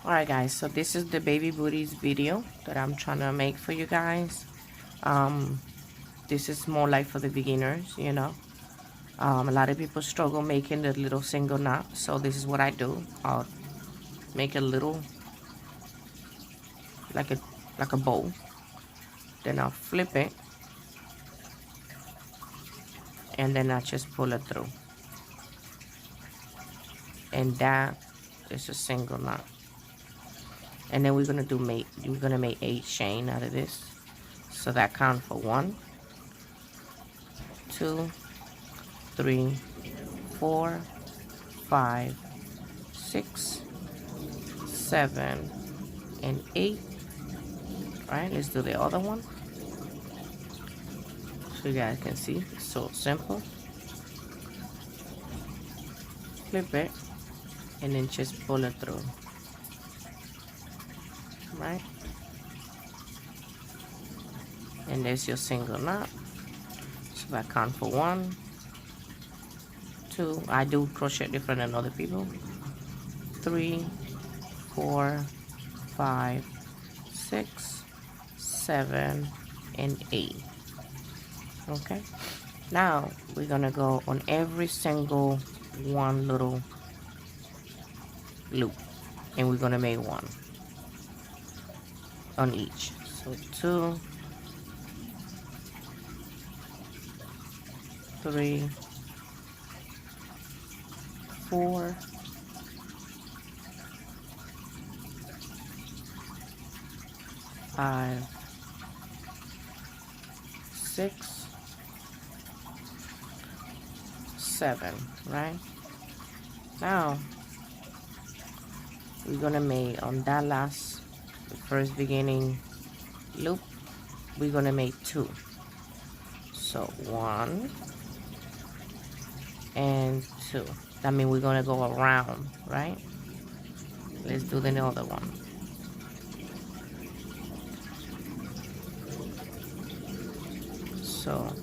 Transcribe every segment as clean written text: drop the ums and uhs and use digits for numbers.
Alright guys, so this is the baby booties video that I'm trying to make for you guys. This is more like for the beginners, you know. A lot of people struggle making the little single knot, so this is what I do. I'll make a little, like a bow, then I'll flip it, and then I just pull it through, and that is a single knot. And then we're gonna make 8 chain out of this, so that count for 1, 2, 3, 4, 5, 6, 7, and 8. Right, let's do the other one so you guys can see. It's so simple. Flip it and then just pull it through. Right, and there's your single knot. So I count for 1, 2, I do crochet different than other people, 3, 4, 5, 6, 7, and 8. Okay, now we're gonna go on every single one little loop, and we're gonna make 1 on each. So 2, 3, 4, 5, 6, 7. Right, now we're gonna make on that last, the first beginning loop, we're gonna make 2. So 1 and 2. That means we're gonna go around, right? Let's do the other one. So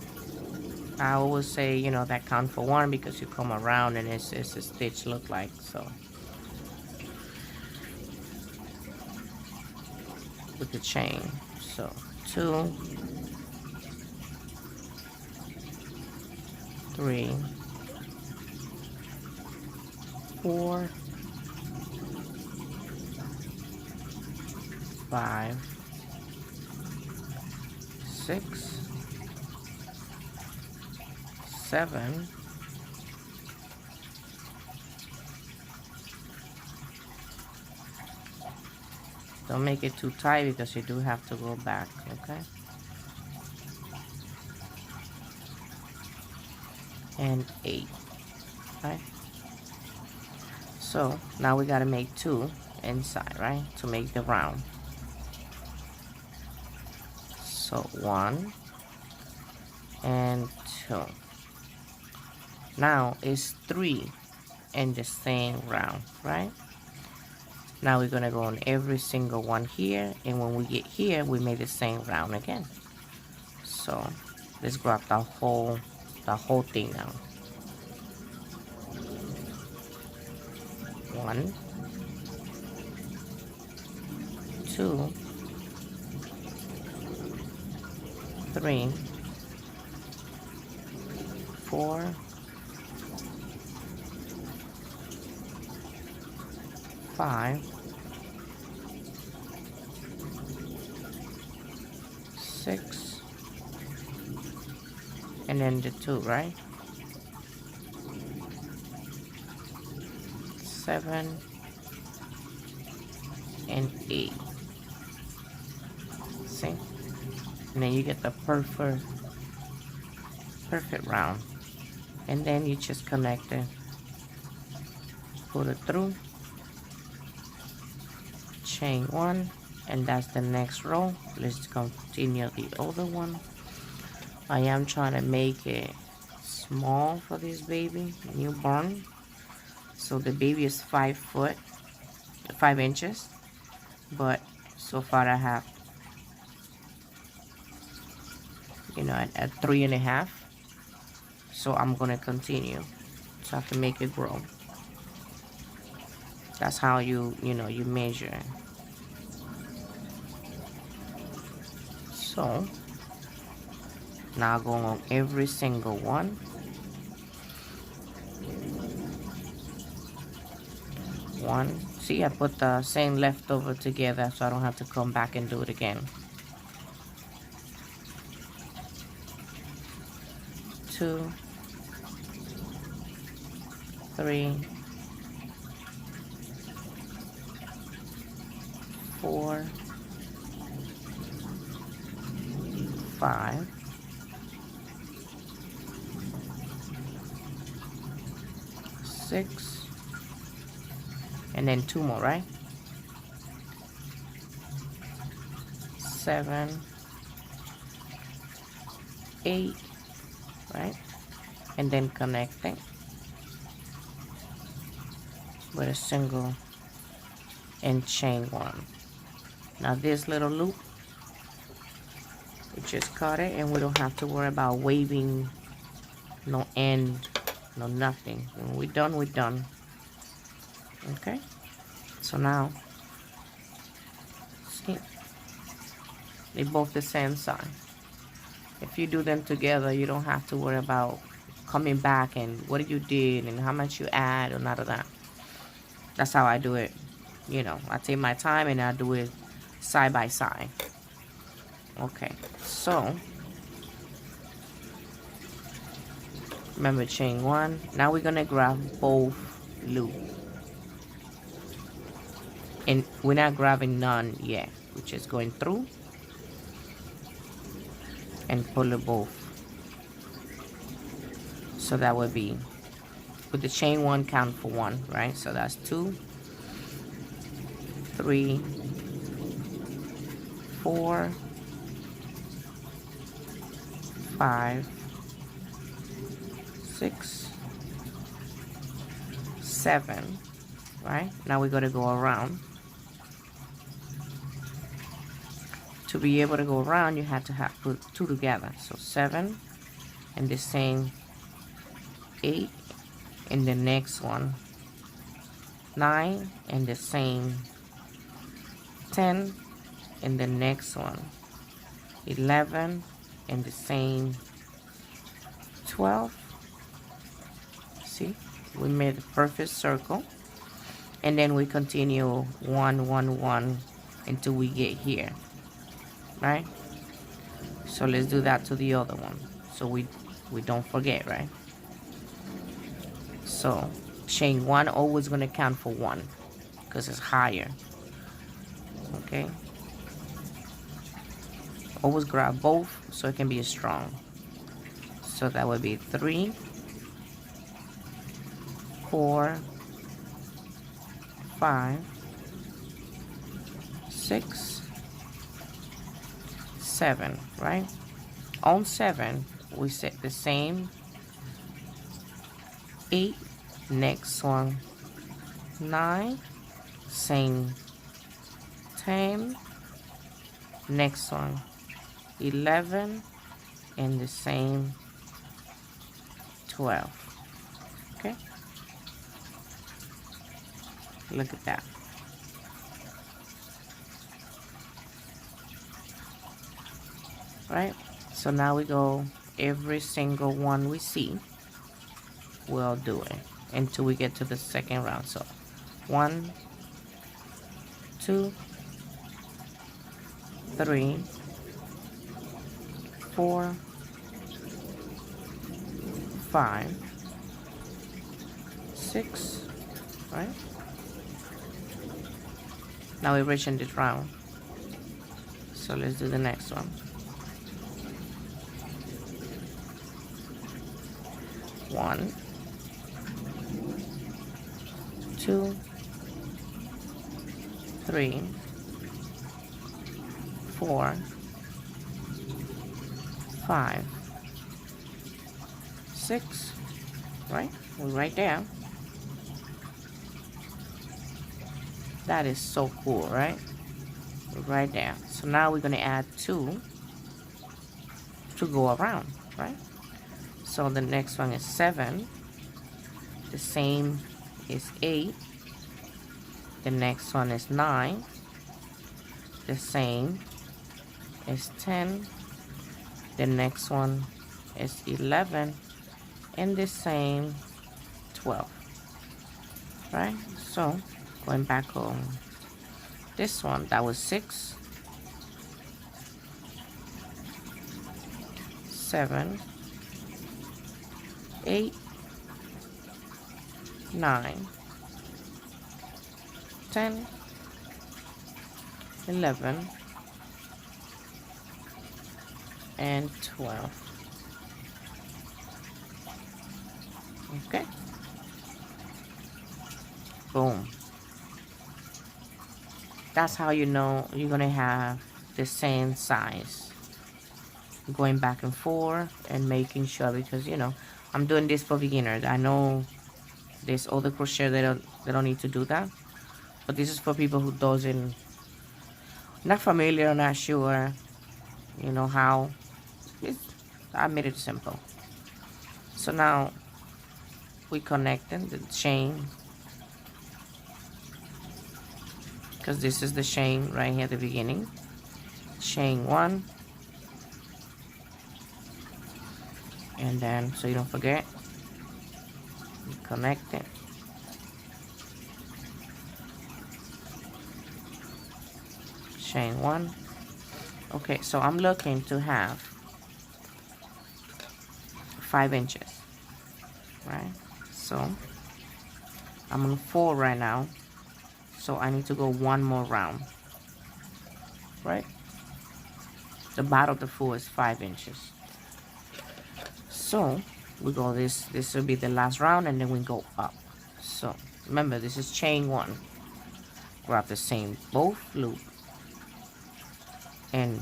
I always say, you know, that count for 1 because you come around and it's a stitch look like. So with the chain, so 2, 3, 4, 5, 6, 7, 8. Don't make it too tight because you do have to go back, okay? And 8, right? So now we gotta make 2 inside, right? To make the round. So 1 and 2. Now it's 3 in the same round, right? Now we're gonna go on every single one here, and when we get here, we make the same round again. So let's grab the whole thing now. 1, 2, 3, 4, 5, 6, and then the 2, right? 7 and 8. See? And then you get the perfect round. And then you just connect it, put it through, chain 1, and that's the next row. Let's continue the other one. I am trying to make it small for this baby, newborn. So the baby is 5 inches, but so far I have, you know, at 3.5. So I'm gonna continue so I can make it grow. That's how you measure. So now go on every single one. One. See, I put the same leftover together so I don't have to come back and do it again. 2, 3, 4, 5, 6, and then 2 more, right? 7, 8, right? And then connecting with a single and chain 1. Now this little loop, we just cut it, and we don't have to worry about waving, no end, no nothing. When we're done, we're done. Okay, so now see, they both the same size. If you do them together, you don't have to worry about coming back and what you did and how much you add or none of that. That's how I do it. I take my time and I do it side by side. Okay, so remember, chain 1. Now we're gonna grab both loops, and we're not grabbing none yet. We're just going through and pull it both. So that would be, with the chain 1, count for 1, right? So that's 2, 3, 4, 5, 6, 7, right? Now we're going to go around. To be able to go around, you have to put 2 together. So 7, and the same 8, and the next one 9, and the same 10, and the next one 11, and the same 12. See, we made a perfect circle, and then we continue 1, 1, 1 until we get here, right? So let's do that to the other one, so we don't forget, right? So chain 1 always going to count for 1 because it's higher. Okay, always grab both so it can be strong. So that would be 3, 4, 5, 6, 7, right? On 7 we set the same 8, next one 9, same 10, next one 11, and the same 12. Okay, look at that. Right, so now we go every single one we see, we'll do it until we get to the second round. So 1, 2, 3, 4, 5, 6, right? Now we're reaching this round, so let's do the next one. 1, 2, 3, 4, 5, 6, right? We're right there. That is so cool, right? We're right there. So now we're going to add 2 to go around, right? So the next one is 7. The same is 8. The next one is 9. The same is 10. The next one is 11. And the same 12. Right? So going back on this one, that was 6, 7, 8, 9, 10, 11, and 12. Okay. Boom. That's how you know you're gonna have the same size. Going back and forth and making sure, because you know I'm doing this for beginners. I know there's other crochet they don't need to do that, but this is for people who doesn't, not familiar, not sure, you know how. I made it simple. So now we connecting the chain, because this is the chain right here at the beginning. Chain 1, and then so you don't forget, you connect it. Chain 1. Okay, so I'm looking to have 5 inches, right? So I'm on 4 right now, so I need to go one more round, right? The bottom of the 4 is 5 inches. So we go this will be the last round, and then we go up. So remember, this is chain 1. Grab the same both loop and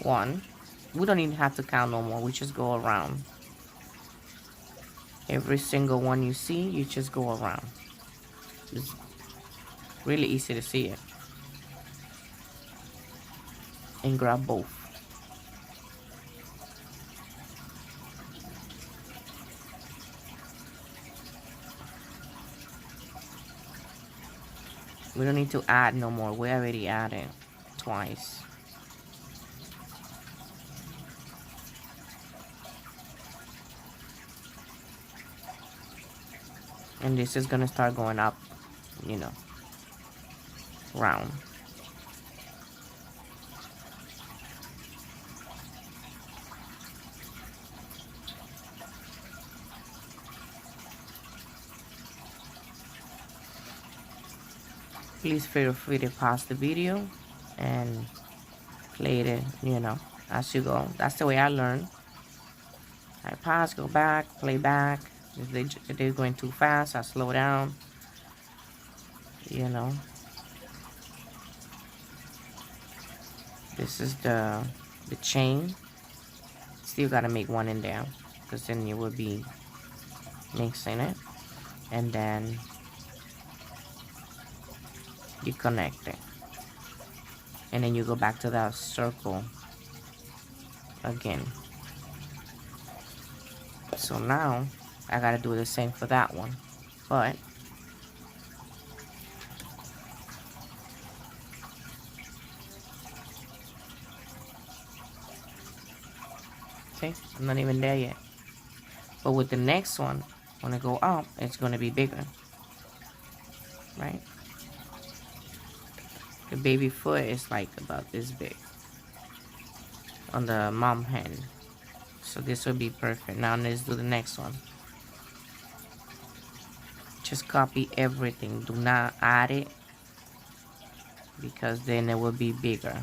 1. We don't even have to count no more. We just go around. Every single one you see, you just go around. It's really easy to see it. And grab both. We don't need to add no more. We already added twice. And this is gonna start going up, you know, round. Please feel free to pause the video and play it, you know, as you go. That's the way I learn. I pause, go back, play back. If they're going too fast, I slow down, you know. This is the chain. Still gotta make one in there, because then you will be mixing it. And then you connect it, and then you go back to that circle again. So now I gotta do the same for that one, but see, I'm not even there yet. But with the next one, when I go up, it's gonna be bigger, right? The baby foot is like about this big on the mom hen. So this will be perfect. Now let's do the next one. Just copy everything. Do not add it, because then it will be bigger.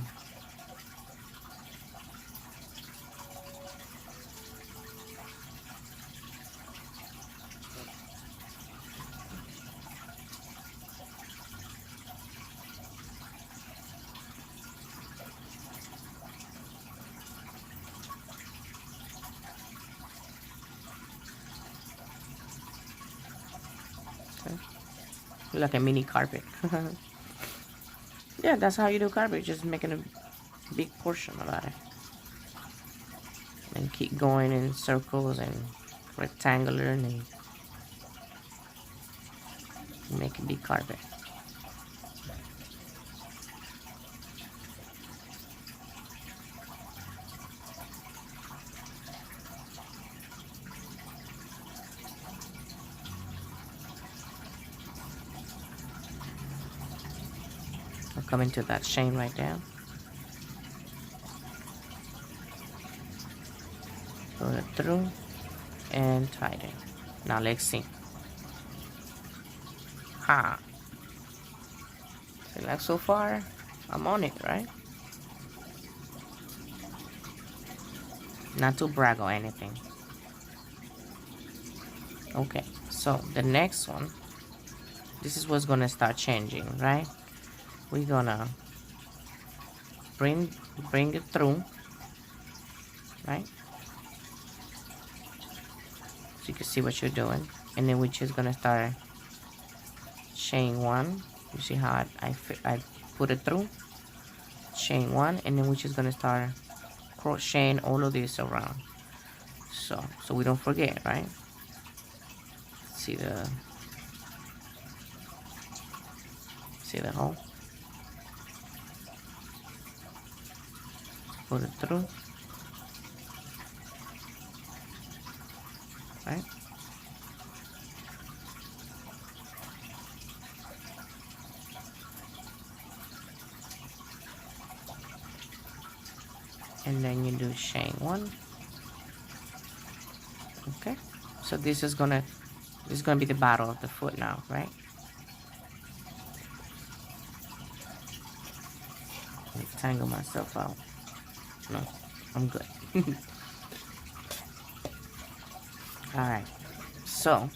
Like a mini carpet. Yeah, that's how you do carpet. Just making a big portion about it, and keep going in circles and rectangular, and make a big carpet. I'll come into that chain right there. Pull it through and tighten. Now let's see. Ha! See, like so far, I'm on it, right? Not to brag or anything. Okay, so the next one, this is what's gonna start changing, right? We're gonna bring it through, right? So you can see what you're doing, and then we're just gonna start chain one. You see how I put it through, chain one, and then we're just gonna start crocheting all of this around, so we don't forget, right? See the hole, put it through, right? And then you do chain one. Okay, so this is gonna be the bottom of the foot now, right? Let me tangle myself out. No, I'm good. All right, so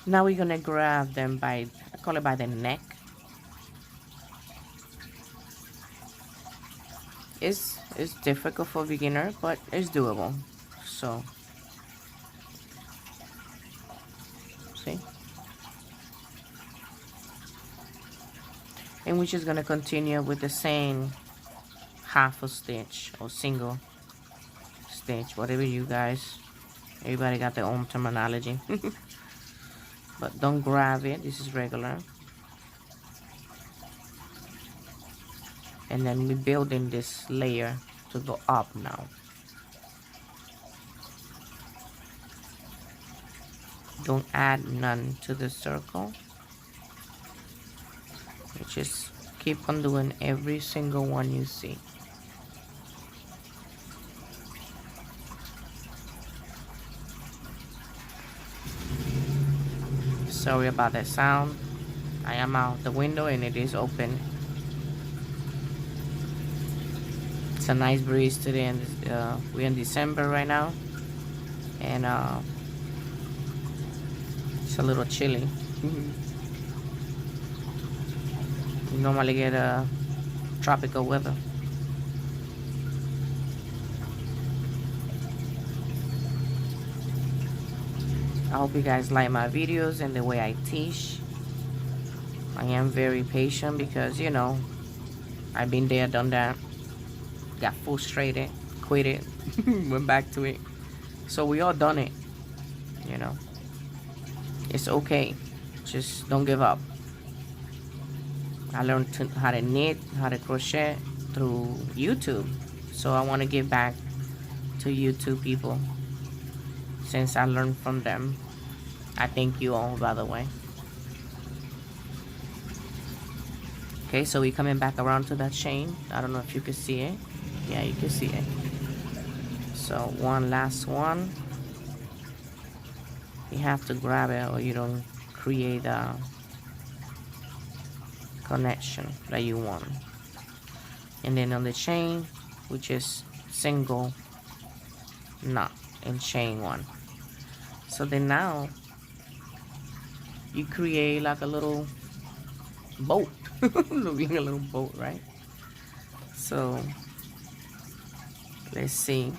now we're gonna grab them by, I call it by the neck. It's difficult for beginner, but it's doable. So see, and we're just gonna continue with the same half a stitch or single stitch, whatever you guys, everybody got their own terminology. But don't grab it, this is regular. And then we're building this layer to go up now. Don't add none to the circle. You just keep on doing every single one you see. Sorry about that sound. I am out the window and it is open. It's a nice breeze today, and we're in December right now, and it's a little chilly. We normally get tropical weather. I hope you guys like my videos and the way I teach. I am very patient because, you know, I've been there, done that. Got frustrated, quit it, went back to it. So we all done it, you know. It's okay. Just don't give up. I learned how to knit, how to crochet through YouTube. So I want to give back to YouTube people since I learned from them. I thank you all, by the way. Okay, so we're coming back around to that chain. I don't know if you can see it. Yeah, you can see it. So one last one. You have to grab it or you don't create a connection that you want. And then on the chain, which is single knot and chain one. So then now you create like a little boat. Looking a little boat, right? So let's see.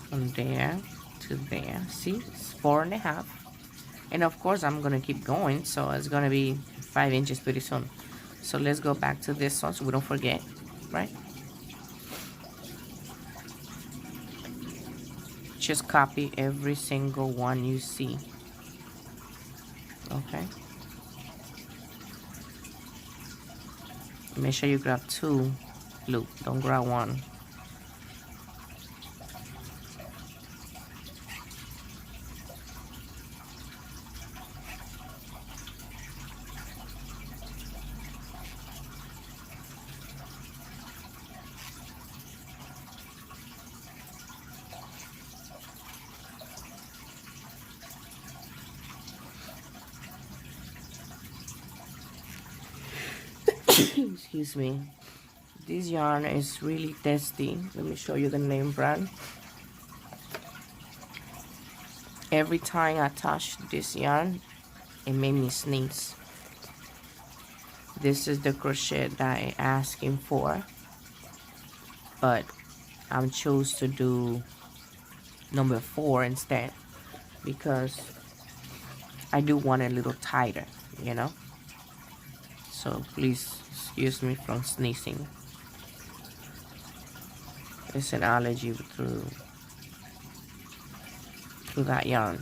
From there to there. See, it's 4.5. And of course I'm gonna keep going, so it's gonna be 5 inches pretty soon. So let's go back to this one so we don't forget, right? just copy every single one you see. Okay, make sure you grab 2 loop, don't grab 1. Excuse me. This yarn is really tasty. Let me show you the name brand. Every time I touch this yarn, it made me sneeze. This is the crochet that I asking for, but I'm choose to do number 4 instead because I do want it a little tighter, you know. So please excuse me from sneezing. It's an allergy through that yarn.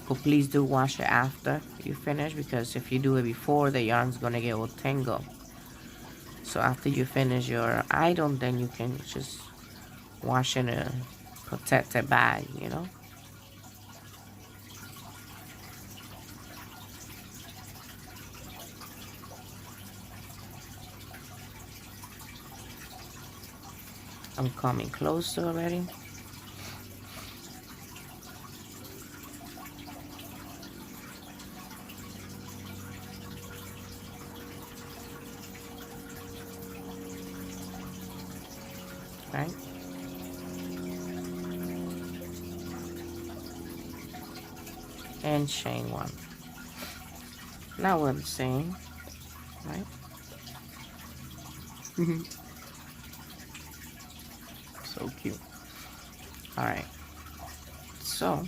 But please do wash it after you finish, because if you do it before, the yarn's gonna get all tangled. So after you finish your item, then you can just wash in a protected bag, you know. I'm coming closer already. Right? And chain 1. Now we're the same, right? So cute. Alright, so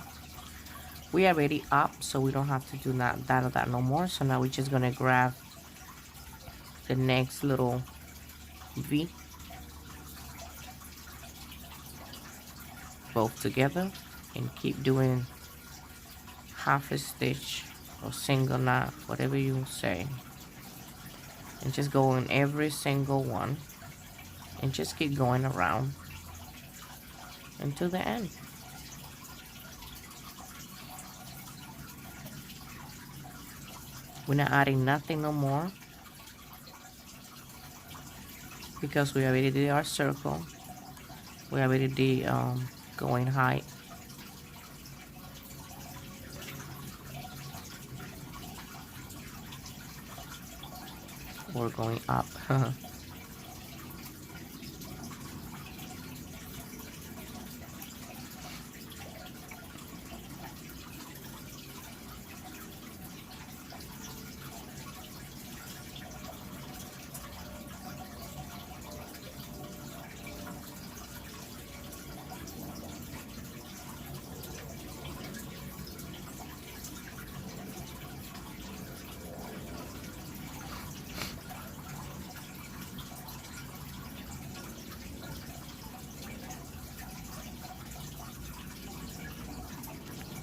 we are already up, so we don't have to do that no more. So now we're just gonna grab the next little V, both together, and keep doing half a stitch or single knot, whatever you say, and just go in every single one and just keep going around until the end. We're not adding nothing no more because we already did our circle. We already did going height. We're going up.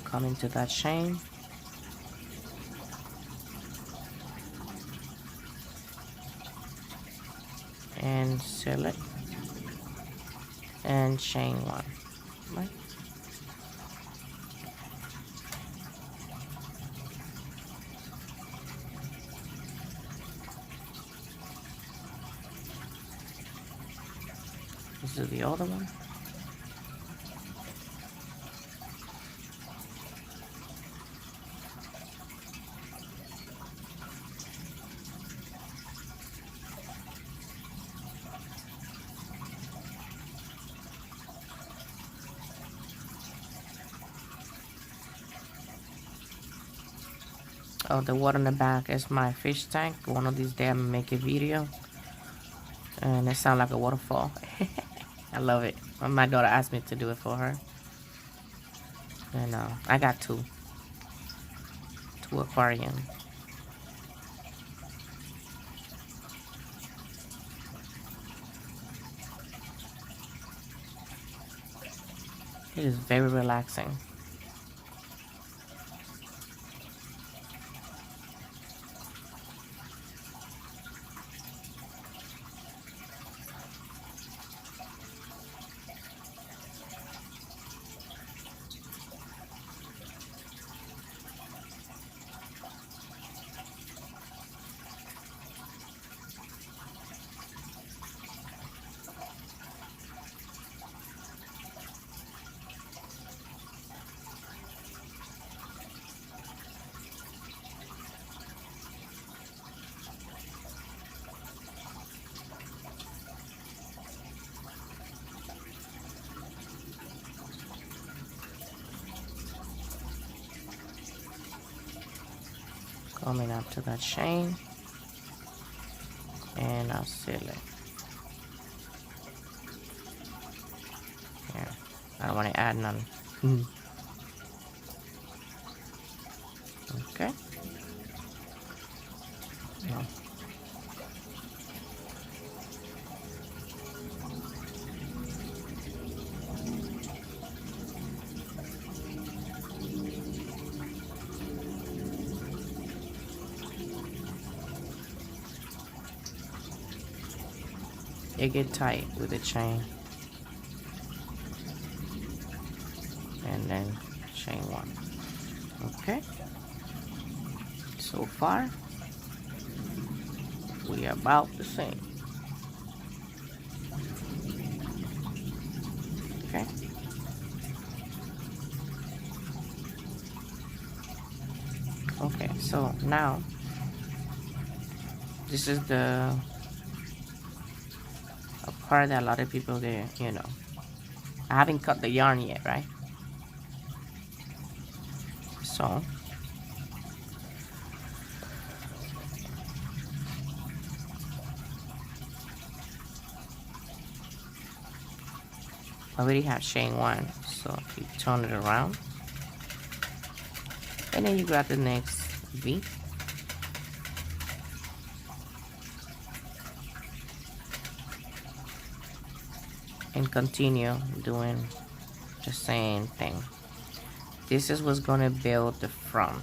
Come into that chain, and select and chain 1, right? This is the other one. Oh, the water in the back is my fish tank. One of these days I'm gonna make a video, and it sounds like a waterfall. I love it. My daughter asked me to do it for her. And I got two aquarium. It is very relaxing. Coming up to that chain, and I'll seal it. Yeah, I don't want to add none. Okay. Yeah. It get tight with the chain, and then chain one. Okay, so far we are about the same. Okay, okay, so now this is the part that a lot of people get, you know. I haven't cut the yarn yet, right? So I already have chain one, so you turn it around, and then you grab the next V, and continue doing the same thing. This is what's gonna build the front.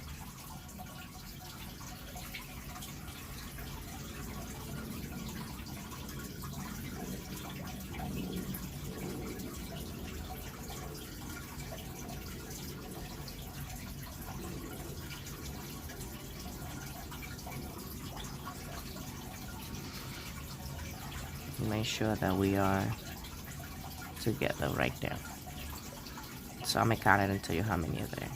Make sure that we are together right there. So I'm gonna count it and tell you how many are there.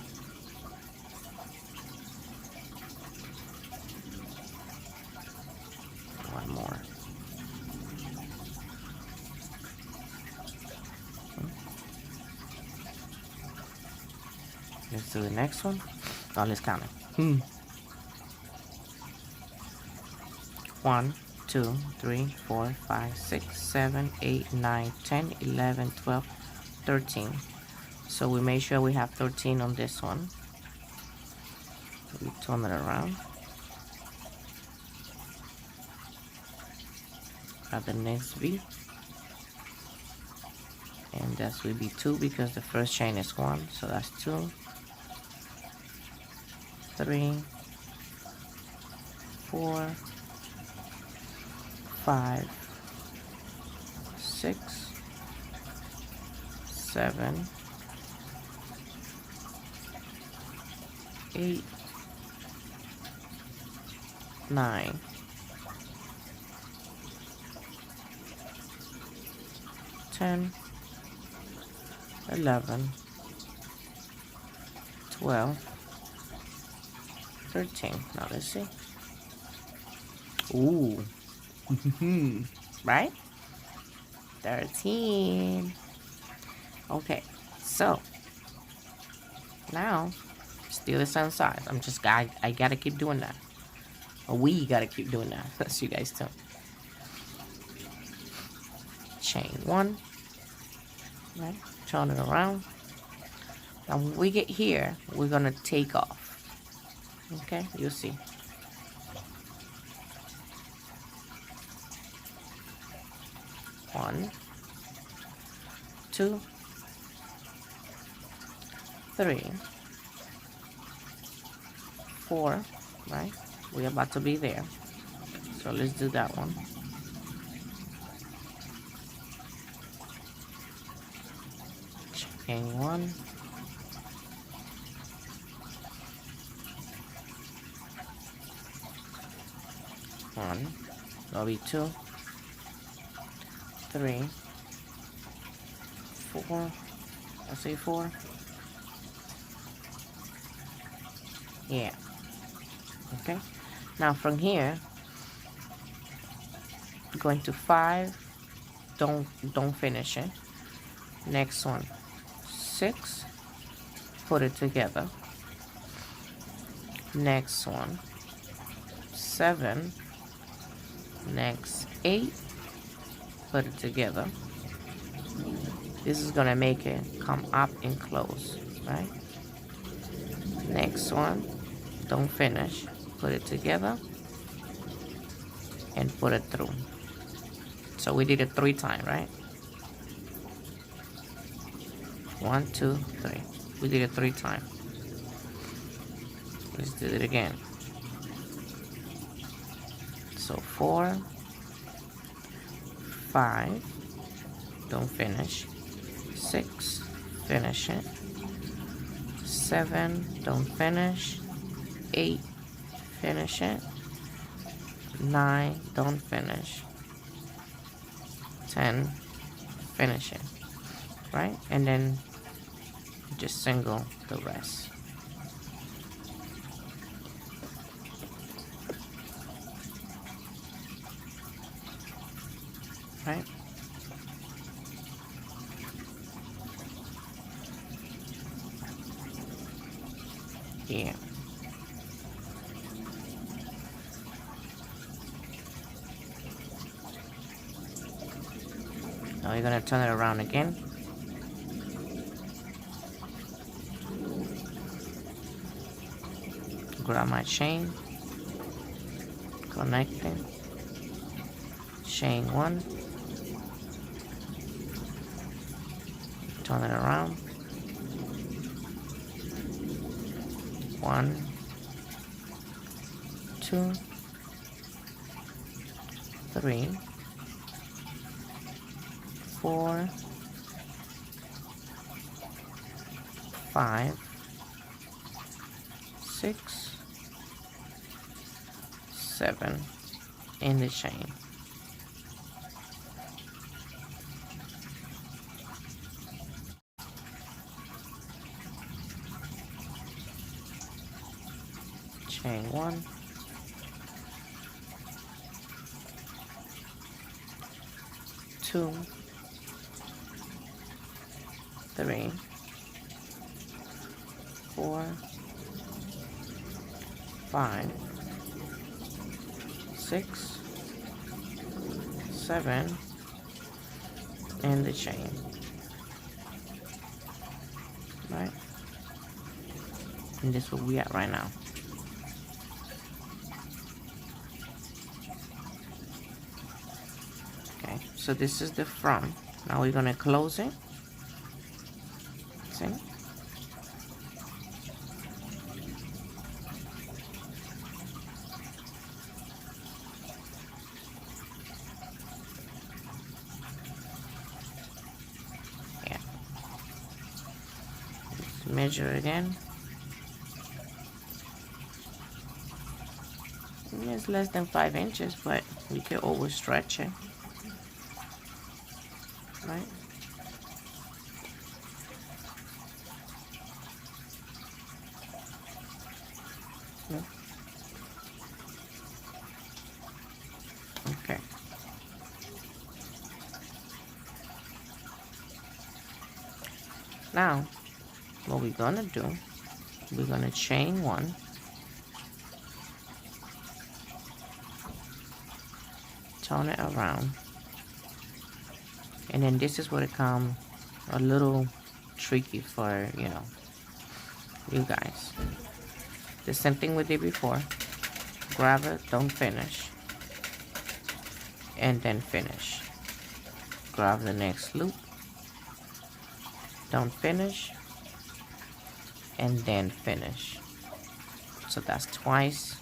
One more. Let's do the next one. Oh, let's count it. 1, 2, 3, 4, 5, 6, 7, 8, 9, 10, 11, 12, 13. So we make sure we have 13 on this one. We turn it around. Grab the next V. And that will be 2 because the first chain is 1. So that's 2, 3, 4, 5, 6, 7, 8, 9, 10, 11, 12, 13. Now let's see. Ooh. Right? 13. Okay, so now still the same size. I gotta keep doing that. Or we gotta keep doing that. That's you guys too. Chain one. Right? Turn it around. Now when we get here, we're gonna take off. Okay, you'll see. One, two, three, four, right? We're about to be there. So let's do that one. Chain one. One, that'll be two, three, four. I say four. Yeah. Okay. Now from here, going to 5. Don't finish it. Next one, 6. Put it together. Next one, 7. Next 8. Put it together. This is gonna make it come up and close, right? Next one, don't finish. Put it together and put it through. So we did it 3 times, right? 1, 2, 3. We did it 3 times. Let's do it again. So 4, 5, don't finish. 6, finish it. 7, don't finish. 8, finish it. 9, don't finish. 10, finish it, right? And then just single the rest. Right? Yeah. Now you're gonna turn it around again. Grab my chain, connecting, chain 1, turn it around, 1, 2, 3, 4, 5, 6, 7 in the chain. Chain 1, 2, 3, 4, 5, 6, 7 in the chain, right? And this is where we at right now. Okay, so this is the front. Now we're gonna close it. See? Yeah. Let's measure again. It's less than 5 inches, but we can always stretch it. Right? Yeah. Okay. Now, what we're gonna do, we're gonna chain 1, turn it around, and then this is where it comes a little tricky for, you know, you guys. The same thing we did before. Grab it, don't finish, and then finish. Grab the next loop, don't finish, and then finish. So that's twice.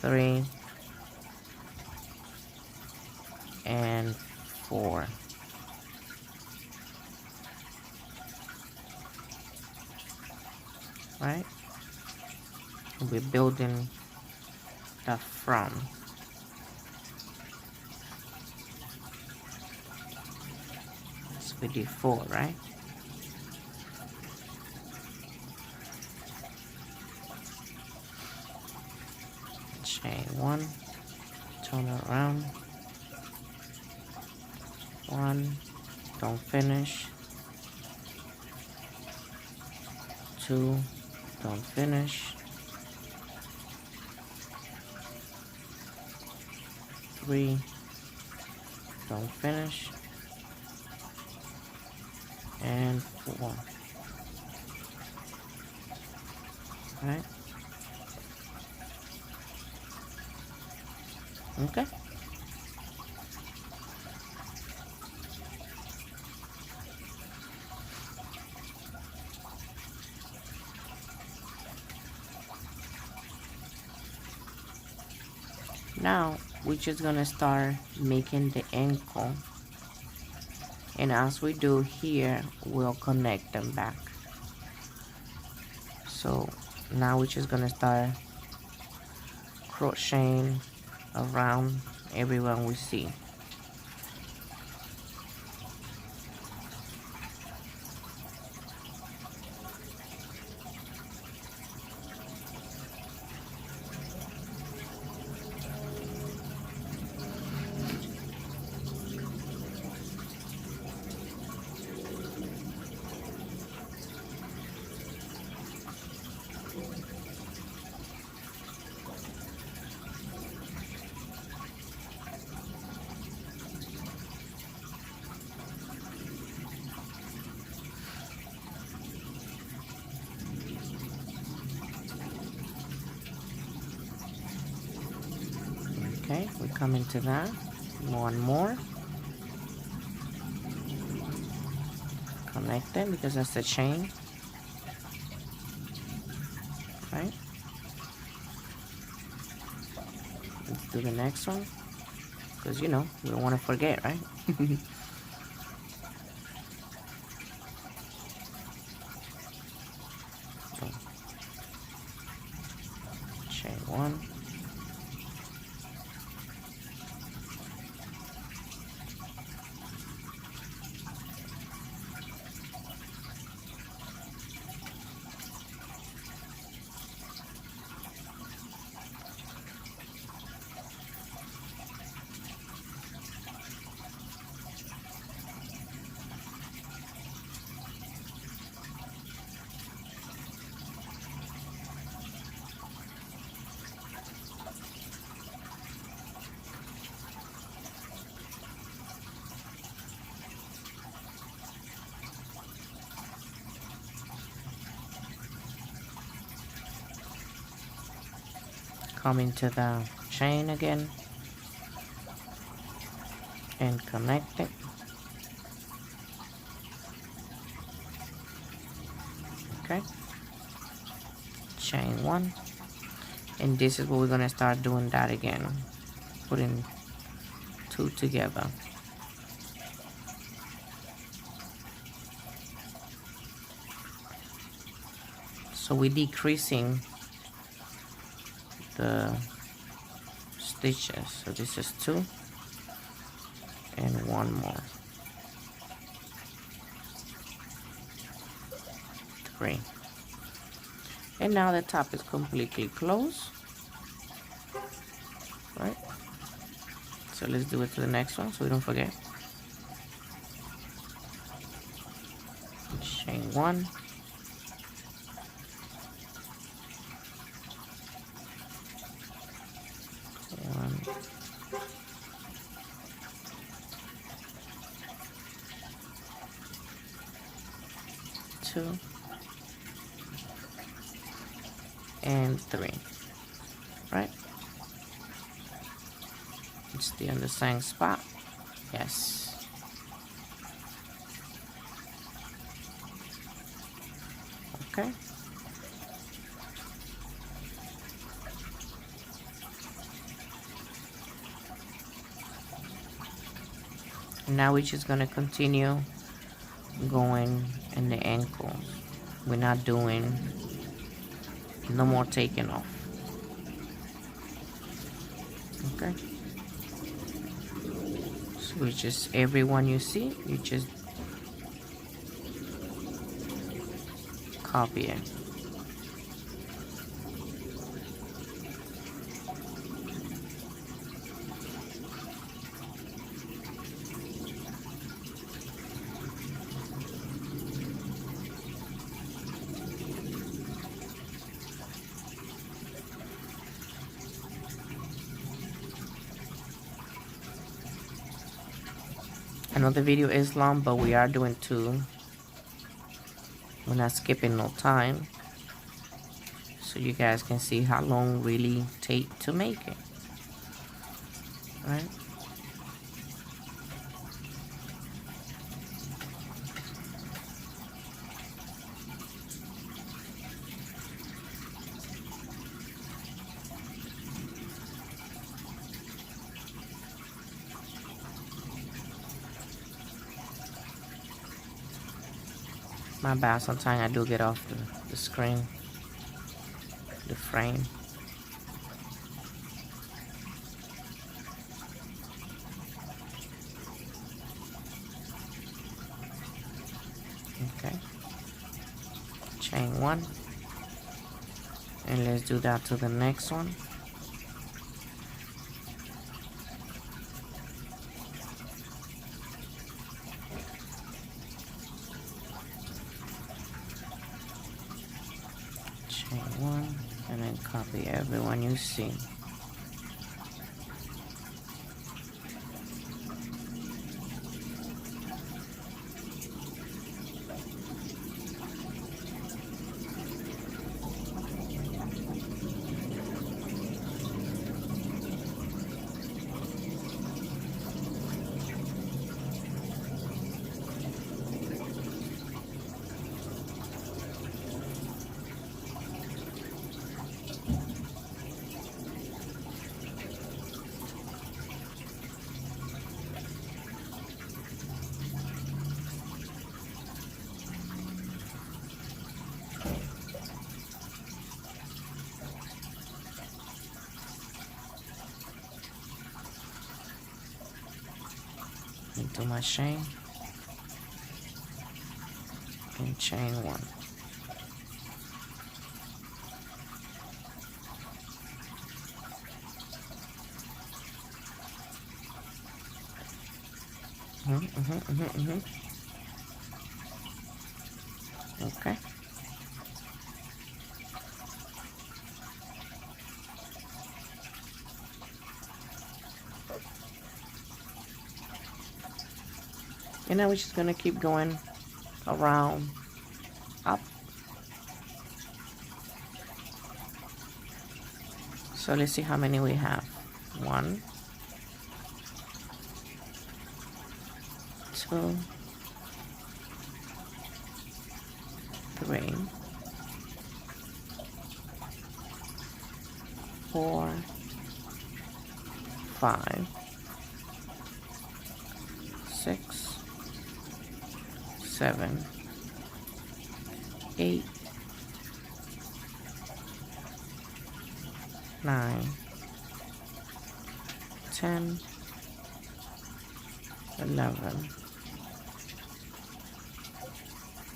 Three and four. Right? We're building the from. So we did 4, right? Chain 1, turn it around. 1, don't finish. 2, don't finish. 3, don't finish. And 4. Right? Okay. Now we're just gonna start making the ankle, and as we do here, we'll connect them back. So now we're just gonna start crocheting around everyone we see. Okay, we come into that. One more. Connect them because that's the chain. Right? Let's do the next one. Because you know, we don't want to forget, right? So, chain 1. Come into the chain again and connect it. Okay, chain 1, and this is what we're gonna start doing that again, putting 2 together. So we're decreasing the stitches. So this is 2 and 1 more. 3. And now the top is completely closed. Right? So let's do it to the next one so we don't forget. Chain 1. 2 and 3, right? It's still in the same spot. Yes. Okay. Now we're just gonna continue going in the ankles. We're not doing no more taking off. Okay. So we just, every one you see, you just copy it. I know the video is long, but we are doing 2. We're not skipping no time, so you guys can see how long really take to make it, right? My bad, sometimes I do get off the screen, the frame. Okay. Chain 1. And let's do that to the next one. Chain 1 and then copy every one you see. Into my chain and chain 1. Okay. And now we're just gonna keep going around, up. So let's see how many we have. 1, 2, 3, 4, 5, 6, 7, 8, 9, 10, 11,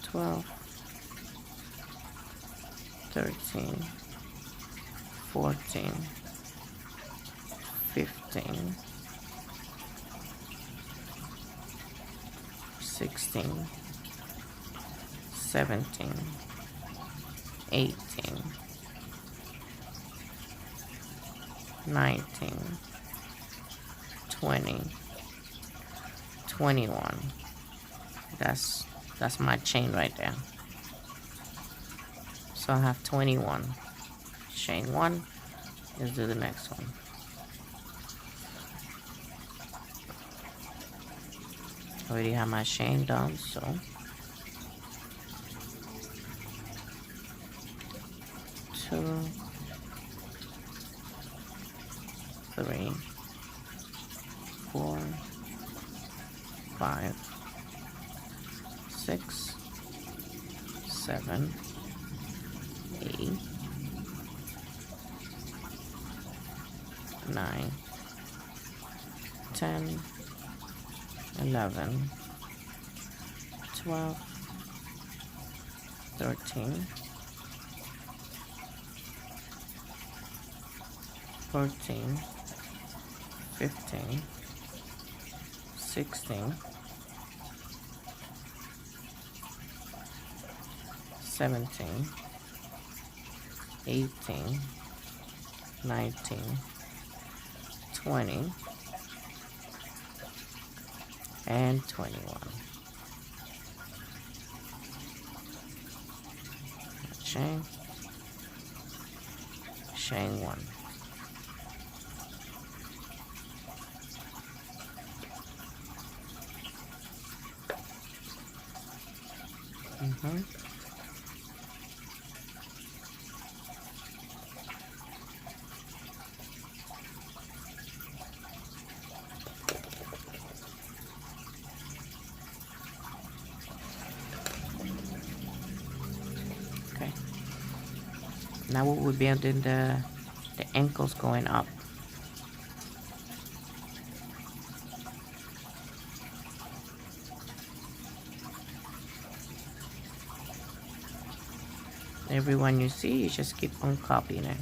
12, 13, 14, 15, 16, 17, 18, 19, 20, 21. That's my chain right there. So I have 21. Chain 1. Let's do the next one. Already have my chain done, so 2, 3, 4, 5, 6, 7, 8, 9, 10, 11, 12, 13, 14, 15, 16, 17, 18, 19, 20, and 21. Chain, chain 1. Okay. Now we're building the ankles going up. Everyone you see, you just keep on copying it.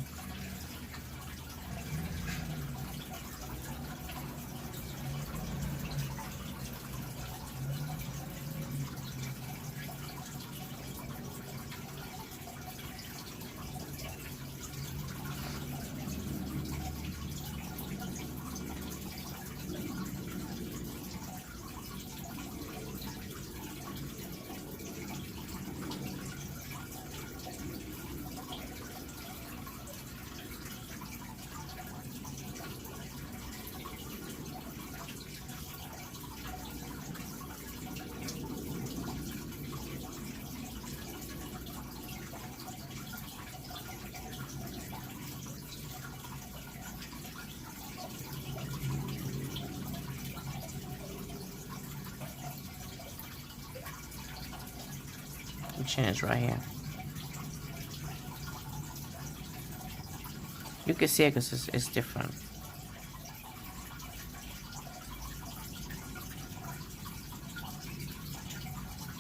The chain is right here. You can see it because it's different.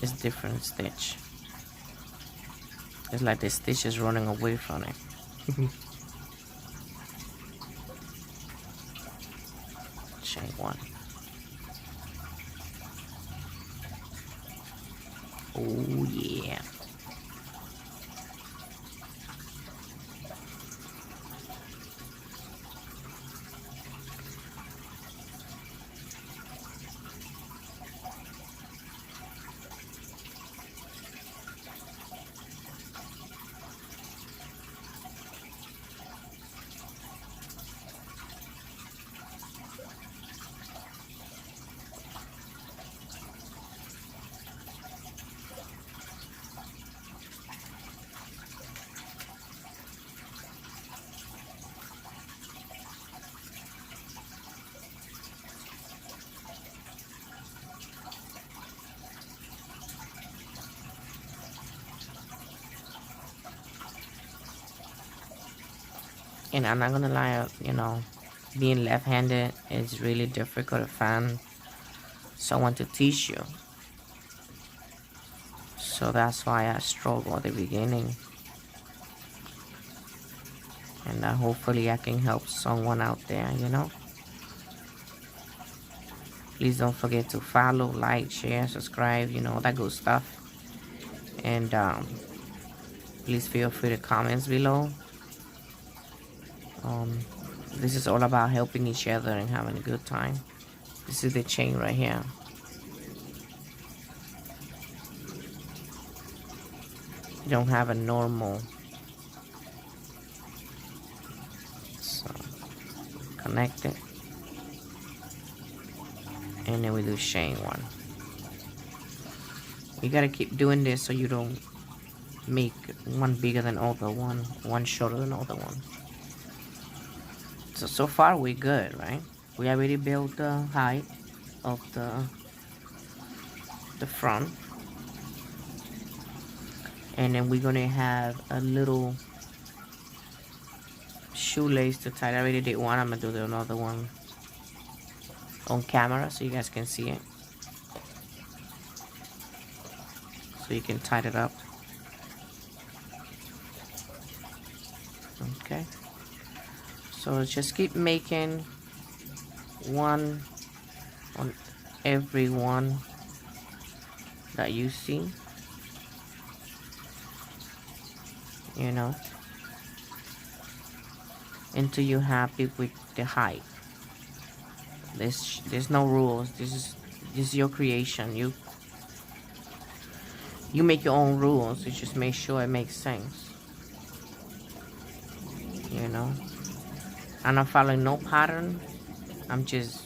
It's different stitch. It's like the stitch is running away from it. Chain 1. Oh yeah. And I'm not gonna lie, you know, being left-handed is really difficult to find someone to teach you. So that's why I struggle at the beginning. And hopefully I can help someone out there, you know. Please don't forget to follow, like, share, subscribe, you know, that good stuff. And please feel free to comment below. This is all about helping each other and having a good time. This is the chain right here. You don't have a normal connect it, and then we do chain 1. You gotta keep doing this so you don't make one bigger than other one shorter than other one. So far we're good, right? We already built the height of the front, and then we're gonna have a little shoelace to tie. I already did one. I'm gonna do another one on camera so you guys can see it, so you can tie it up. Okay, so just keep making one on every one that you see, you know, until you're happy with the height. There's no rules. This is your creation. You make your own rules. You just make sure it makes sense, you know. I'm not following no pattern. I'm just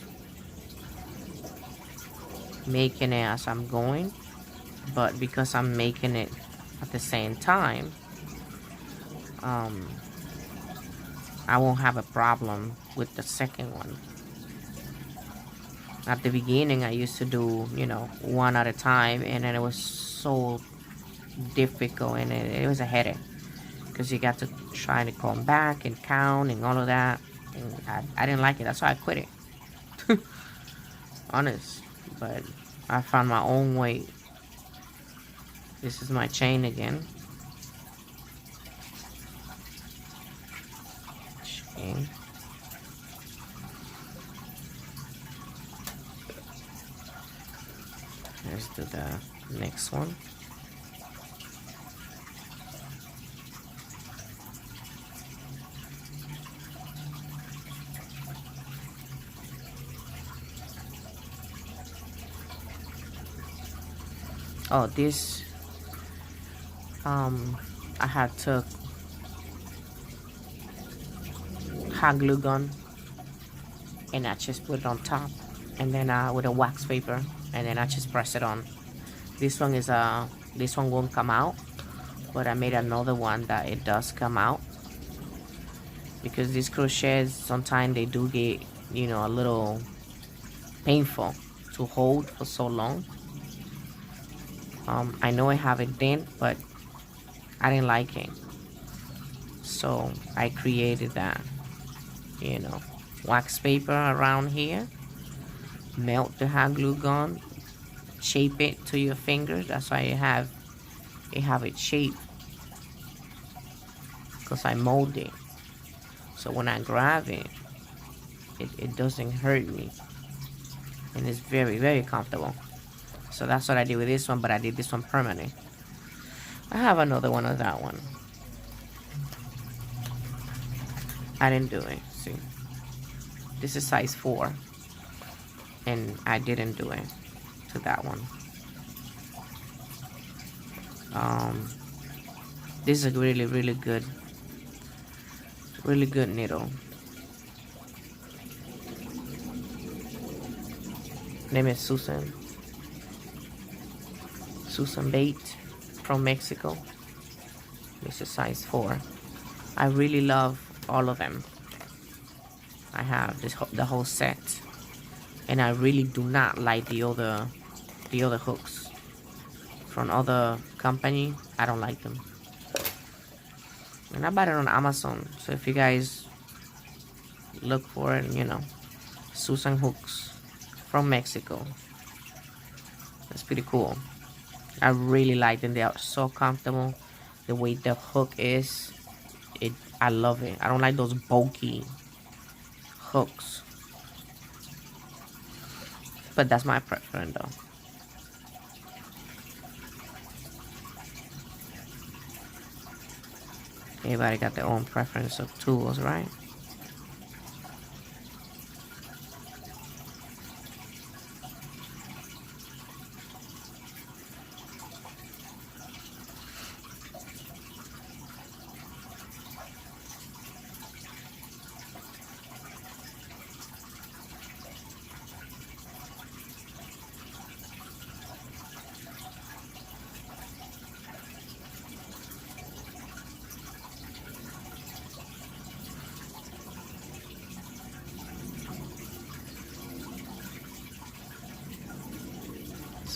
making it as I'm going, but because I'm making it at the same time, I won't have a problem with the second one. At the beginning, I used to do, you know, one at a time, and then it was so difficult, and it was a headache because you got to try to come back and count and all of that, and I didn't like it. That's why I quit it. Honest, but I found my own way. This is my chain again. Chain. Let's do the next one. Oh, this I had took hot glue gun and I just put it on top, and then with a wax paper, and then I just press it on. This one is this one won't come out, but I made another one that it does come out, because these crochets sometimes they do get, you know, a little painful to hold for so long. I know I have a dent, but I didn't like it, so I created that, you know, wax paper around here, melt the hot glue gun, shape it to your fingers. That's why you have it shaped, because I mold it, so when I grab it, it doesn't hurt me, and it's very, very comfortable. So that's what I did with this one, but I did this one permanent. I have another one of that one. I didn't do it. See, this is size 4, and I didn't do it to that one. This is a really, really good needle. Name is Susan bait from Mexico. This is size 4. I really love all of them. I have the whole set, and I really do not like the other hooks from other company. I don't like them, and I bought it on Amazon. So if you guys look for it, you know, Susan hooks from Mexico. That's pretty cool. I really like them. They are so comfortable. The way the hook is, I love it. I don't like those bulky hooks, but that's my preference though. Everybody got their own preference of tools, right?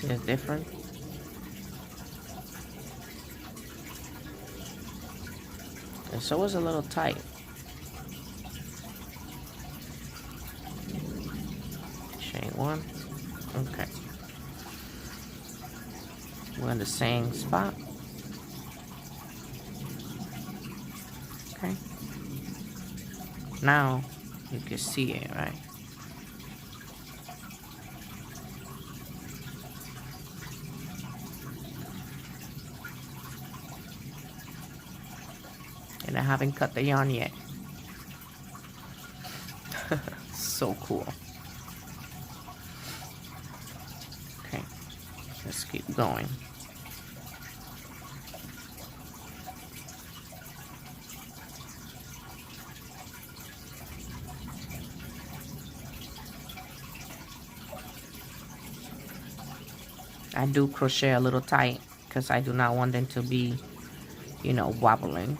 See, it's different. And so it's a little tight. Chain one. Okay. We're in the same spot. Okay. Now you can see it, right? And I haven't cut the yarn yet. So cool. Okay, let's keep going. I do crochet a little tight because I do not want them to be, you know, wobbling.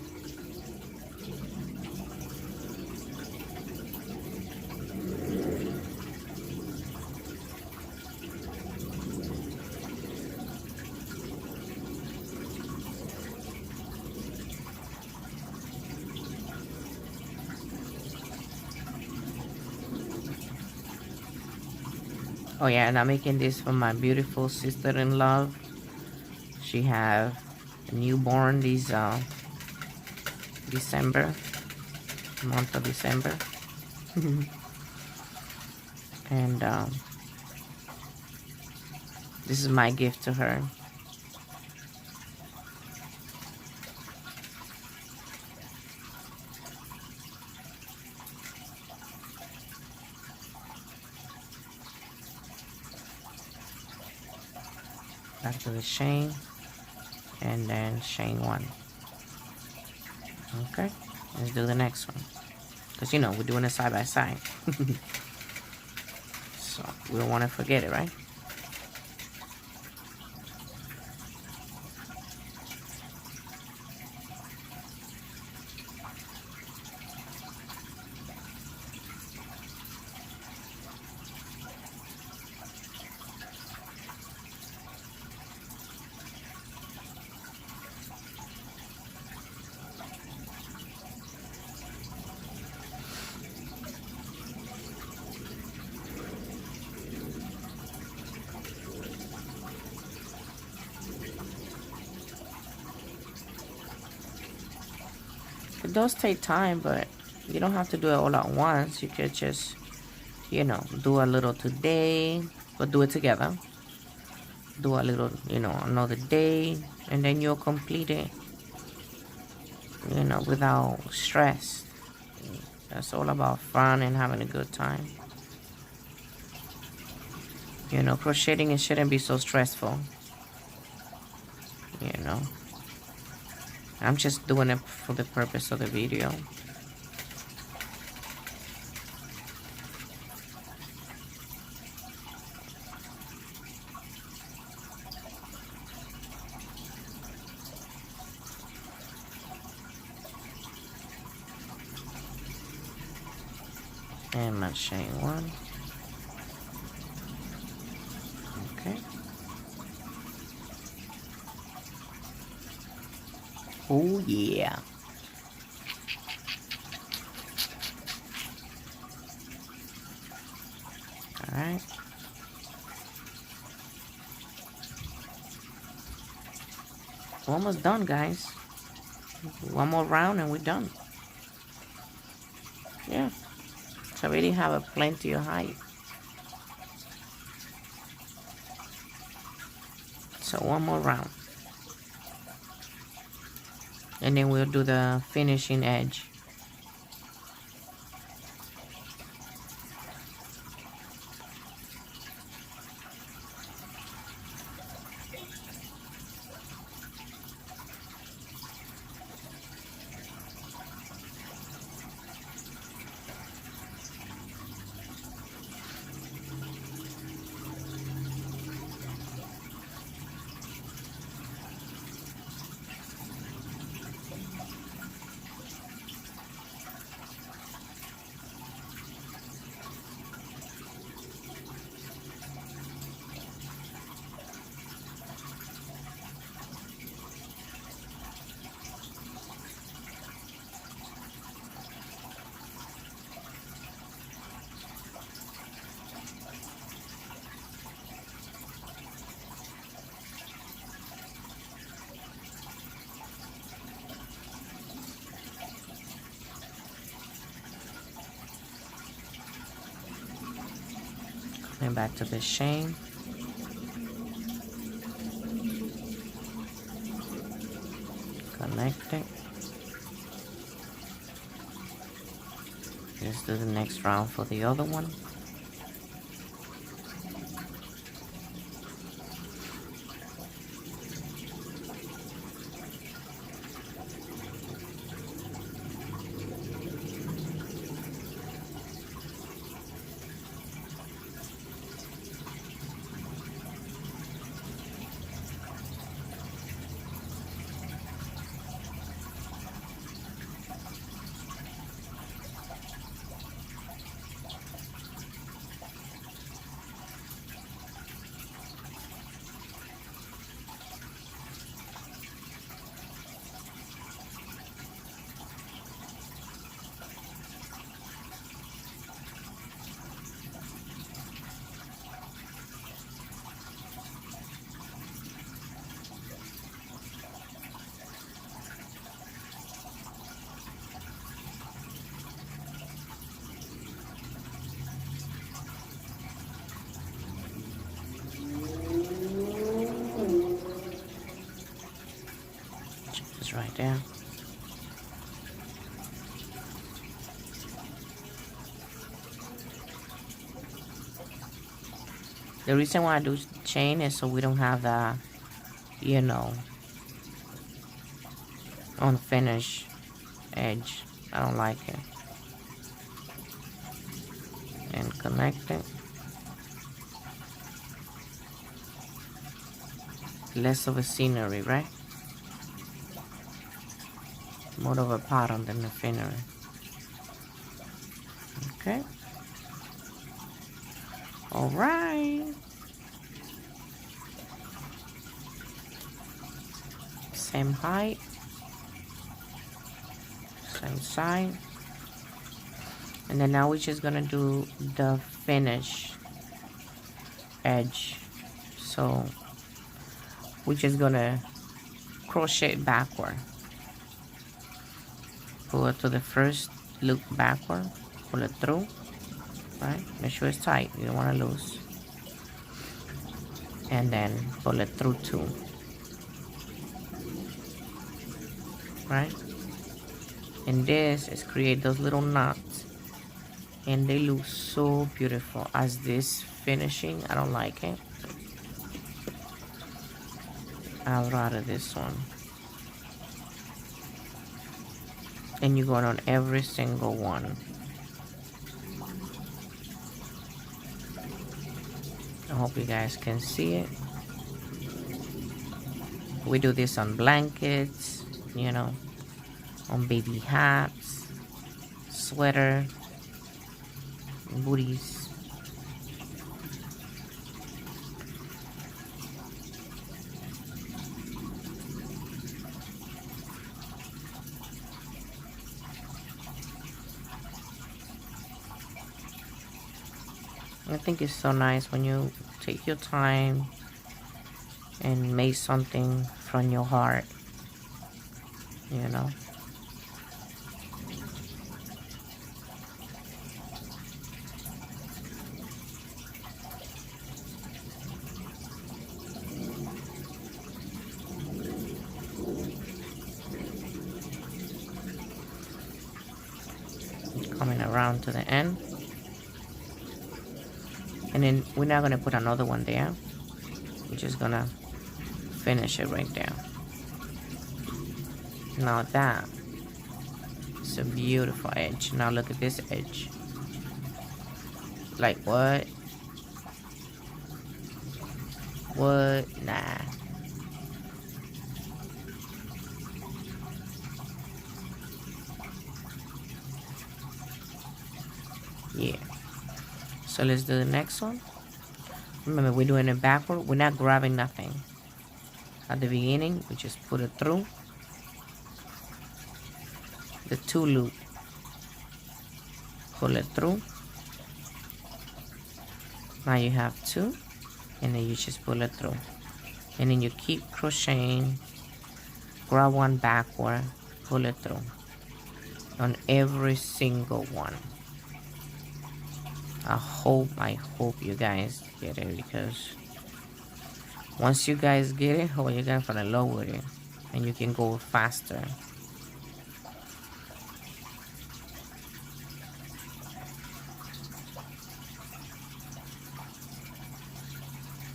Oh yeah, and I'm making this for my beautiful sister-in-law. She have a newborn this December, month of December. And this is my gift to her. Back to the chain, and then chain one. Okay, let's do the next one, because you know we're doing it side by side. So we don't want to forget it, right? It does take time, but you don't have to do it all at once. You could just, you know, do a little today, but do it together. Do a little, you know, another day, and then you'll complete it, you know, without stress. That's all about fun and having a good time. You know, crocheting, it shouldn't be so stressful. You know, I'm just doing it for the purpose of the video. And my chain one. Okay. Oh yeah. All right. We're almost done, guys. One more round and we're done. Yeah. So I already have a plenty of height. So one more round. And then we'll do the finishing edge. And back to the chain. Connect it. Let's do the next round for the other one. Just right there. The reason why I do chain is so we don't have the, you know, unfinished edge. I don't like it. And connect it. Less of a scenery, right? More of a pattern than the scenery. Okay. All right. Same height. Same side. And then now we're just gonna do the finish edge. So we're just gonna crochet backward. Pull it to the first loop backward. Pull it through. Right? Make sure it's tight. You don't want to lose. And then pull it through too. Right? And this is create those little knots. And they look so beautiful. As this finishing, I don't like it. I'd rather this one. And you're going on every single one. I hope you guys can see it. We do this on blankets, you know, on baby hats, sweater, booties. I think it's so nice when you take your time and make something from your heart, you know. Coming around to the end. And then we're not gonna put another one there. We're just gonna finish it right there. Now that is a beautiful edge. Now look at this edge. Like what? What? Nah. Yeah. So let's do the next one. Remember, we're doing it backward. We're not grabbing nothing. At the beginning, we just put it through the two loop. Pull it through. Now you have two, and then you just pull it through. And then you keep crocheting. Grab one backward, pull it through on every single one. I hope you guys get it, because once you guys get it, oh, you're gonna fall in love with it, and you can go faster.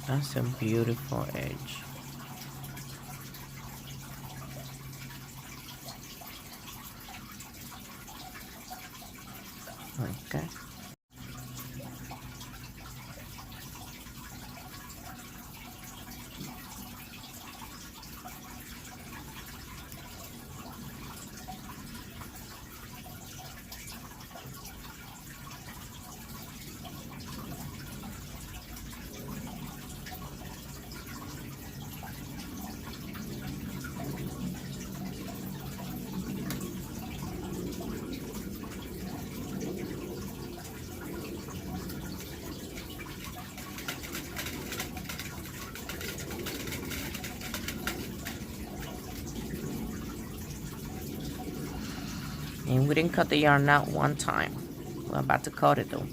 That's a beautiful edge. Okay. And we didn't cut the yarn out one time. We're about to cut it though.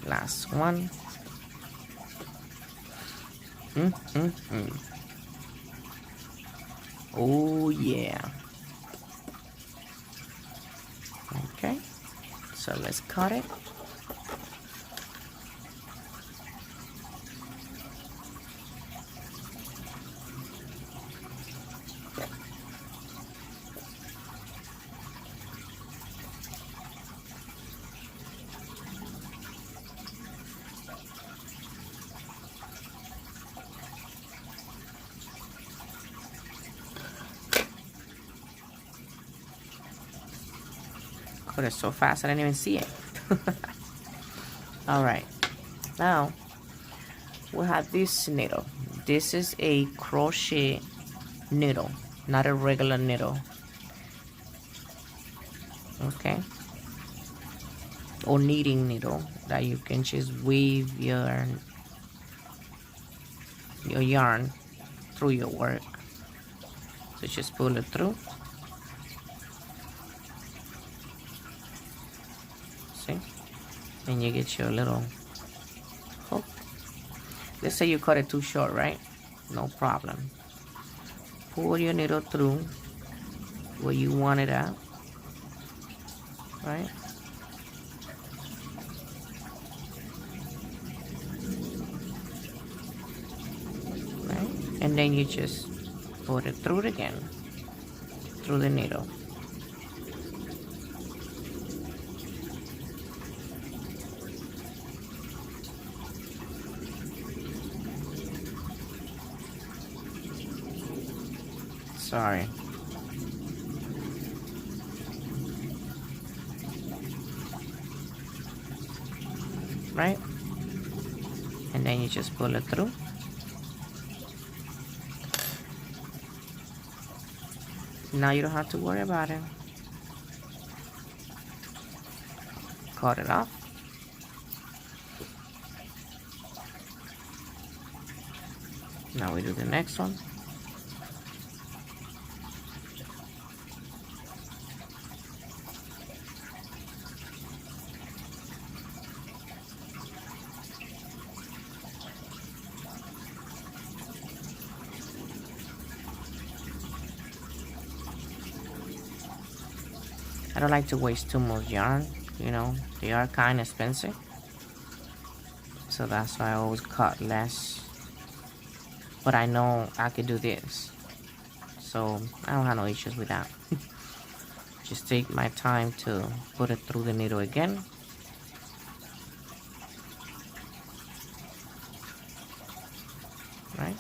Last one. Oh yeah. Okay, so let's cut it. Cut it so fast I didn't even see it. All right, now we have this needle. This is a crochet needle, not a regular needle. Okay, or knitting needle that you can just weave your yarn through your work. So just pull it through. See, and you get your little hook. Let's say you cut it too short, right? No problem. Pull your needle through where you want it at, right? Right? And then you just put it through it again, through the needle. Sorry. Right? And then you just pull it through. Now you don't have to worry about it. Cut it off. Now we do the next one. I don't like to waste too much yarn, you know, they are kind of expensive. So that's why I always cut less. But I know I could do this. So I don't have no issues with that. Just take my time to put it through the needle again. Right?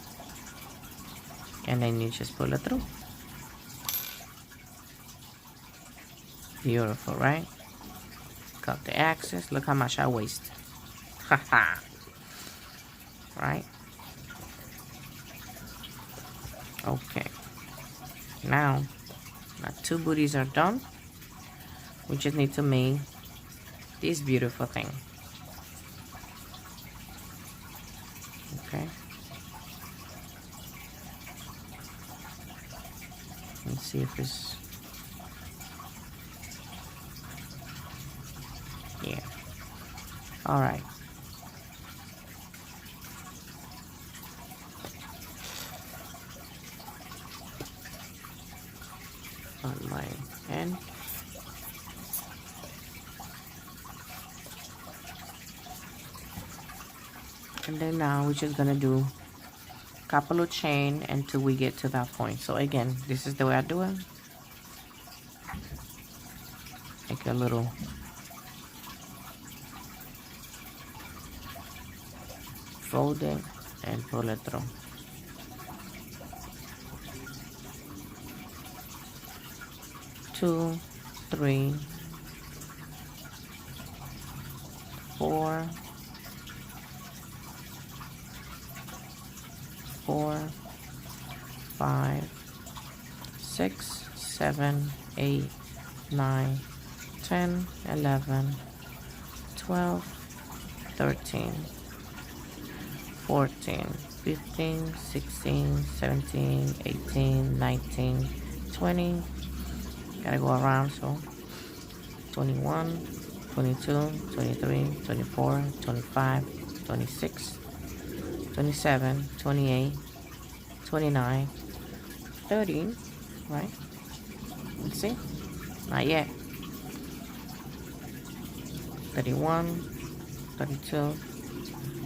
And then you just pull it through. Beautiful, right? Cut the excess. Look how much I waste. Haha. Right? Okay. Now, my two booties are done. We just need to make this beautiful thing. Okay. see if it's, yeah. All right. On my end. And then now we're just gonna do a couple of chain until we get to that point. So again, this is the way I do it. Make a little fold it and pull it through. Two, three, 4, 4, 5, 6, 7, 8, 9, 10, 11, 12, 13, 14, 15, 16, 17, 18, 19, 20. Gotta go around, so 21, 22, 23, 24, 25, 26, 27, 28, 29, 30, right? Let's see. Not yet. 31, 32,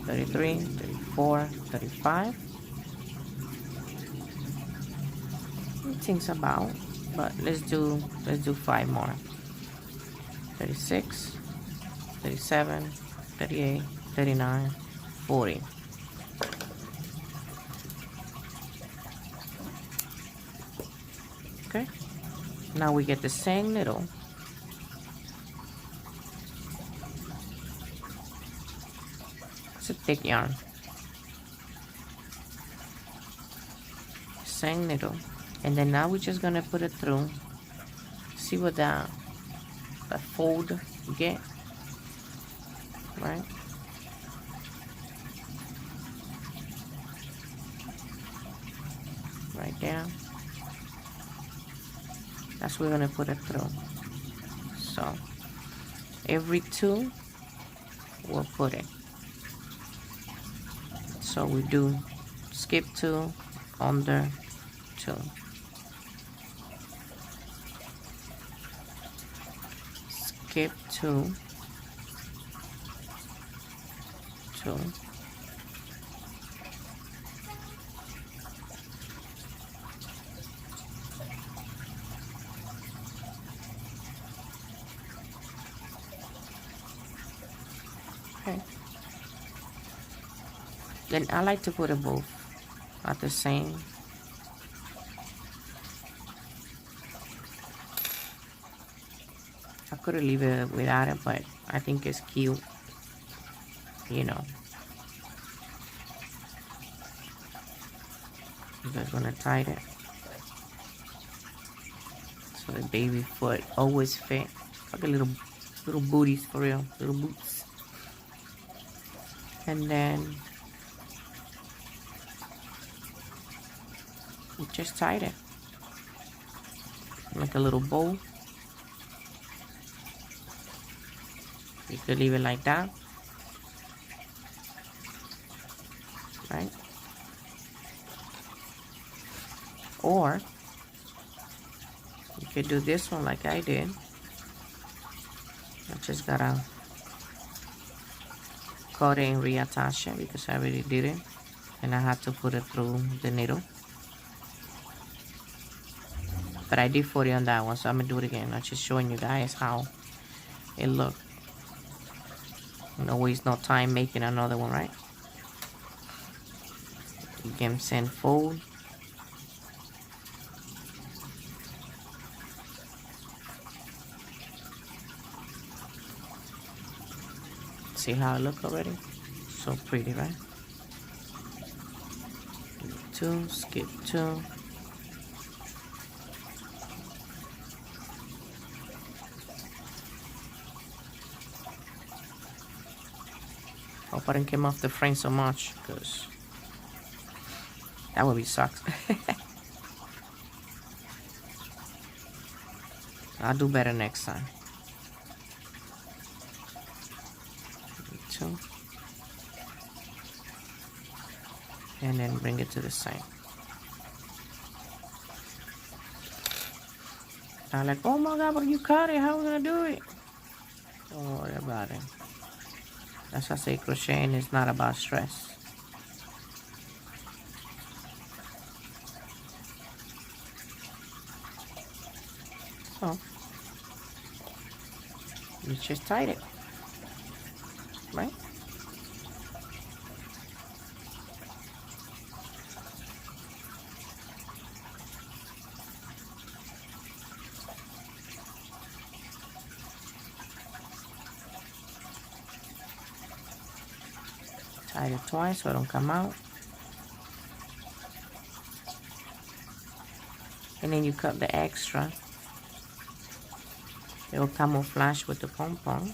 33, 34, 35. Things about, but let's do 5 more. 36, 37, 38, 39, 40. Okay. Now we get the same needle. It's a thick yarn. Same needle. And then now we're just gonna put it through. See what that fold you get, right? Right there. That's where we're gonna put it through. So every 2 we'll put it. So we do skip 2, under 2. Skip 2, 2. Okay. Then I like to put it both at the same. I could leave it without it, but I think it's cute, you know. I'm just gonna tie it so the baby foot always fit. Like a little booties for real, little boots. And then we just tied it. Make a little bow. You could leave it like that, right? Or you could do this one like I did. I just gotta cut it and reattach it because I already did it, and I had to put it through the needle. But I did 40 on that one, so I'm gonna do it again. I'm just showing you guys how it looked. No waste no time making another one, right? Again, send fold. See how it look already? So pretty, right? 2, skip 2. Hope I didn't come off the frame so much, because that would be sucks. I'll do better next time. 2. And then bring it to the side. I'm like, oh my God, but you cut it. How are we gonna do it? Don't worry about it. That's why I say crocheting is not about stress. So you just tied it, right? Tie it twice so it don't come out. And then you cut the extra. It will camouflage with the pom-pom.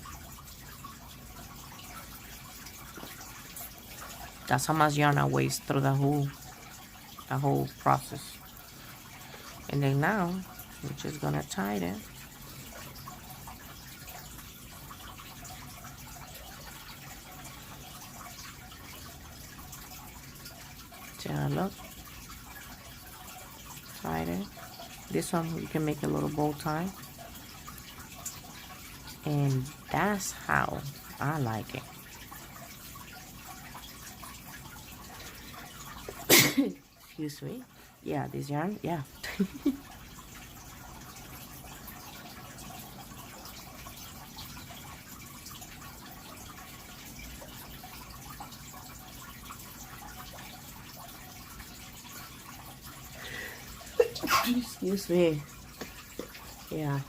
That's how much yarn I waste through the whole process. And then now we're just gonna tie it. Look, tied it. This one you can make a little bow tie, and that's how I like it. Excuse me. Yeah, this yarn, yeah. Excuse me. Yeah.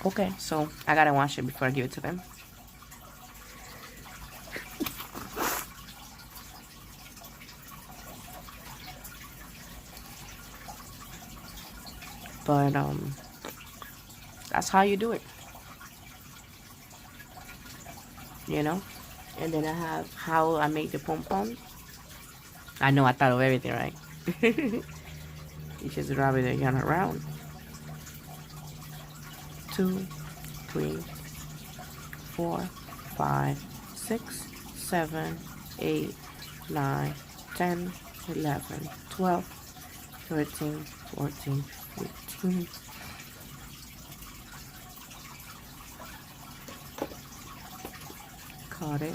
Okay, so I gotta wash it before I give it to them. But that's how you do it. You know? And then I have how I make the pom-pom. I know I thought of everything, right? You just wrap it again around. 2, 3, 4, 5, 6, 7, 8, 9, 10, 11, 12, 13, 14, 15. Cut it,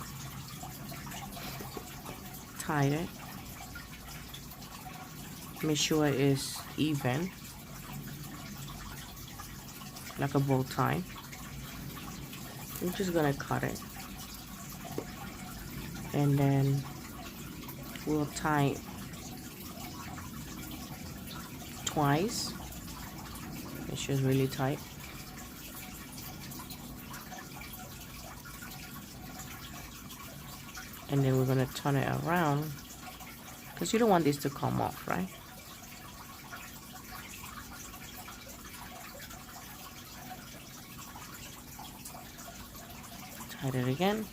tie it, make sure it's even, like a bow tie. I'm just gonna cut it, and then we'll tie it twice. Make sure it's really tight. And then we're going to turn it around because you don't want this to come off, right? Tie it again.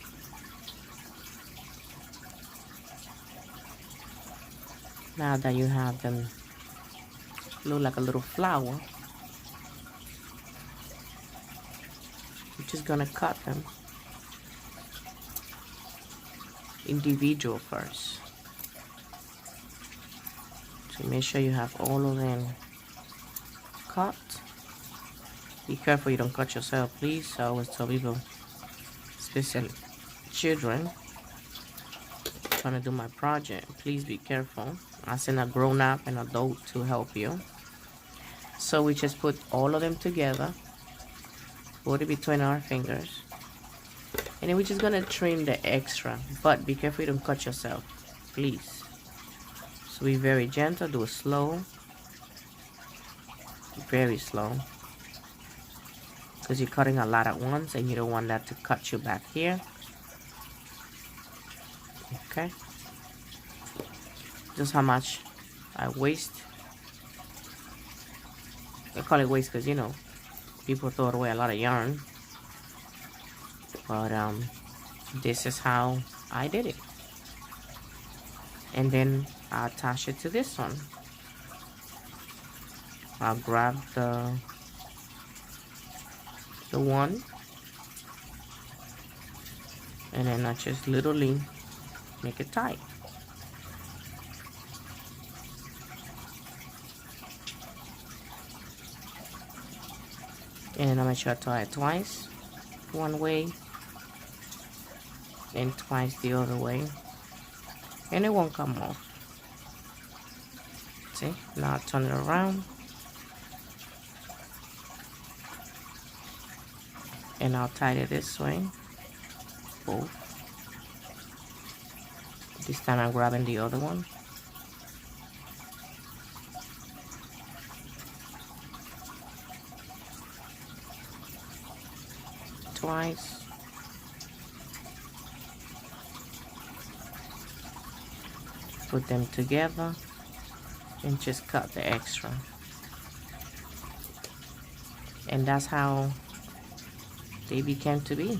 Now that you have them look like a little flower, you're just going to cut them individual first. So make sure you have all of them cut. Be careful you don't cut yourself, please. I always tell people, especially children trying to do my project, please be careful. I send a grown-up and adult to help you. So we just put all of them together, put it between our fingers. And then we're just gonna trim the extra, but be careful you don't cut yourself, please. So be very gentle, do it slow, very slow, because you're cutting a lot at once and you don't want that to cut you back here. Okay, just how much I waste. I call it waste because, you know, people throw away a lot of yarn. But this is how I did it. and then I'll attach it to this one. I'll grab the one, and then I just literally make it tight. And then I make sure I tie it twice, one way and twice the other way, and it won't come off. See, now I turn it around and I'll tie it this way, both. This time I'm grabbing the other one. Twice. Put them together and just cut the extra. And that's how they became to be.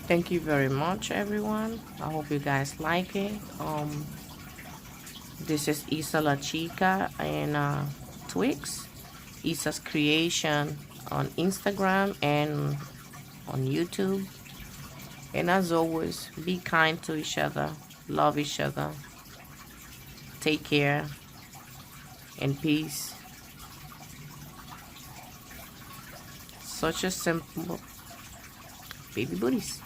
Thank you very much, everyone. I hope you guys like it. This is Isa La Chica and Twix. Isa's Creation on Instagram and on YouTube. And as always, be kind to each other, love each other, take care, and peace. Such a simple baby booties.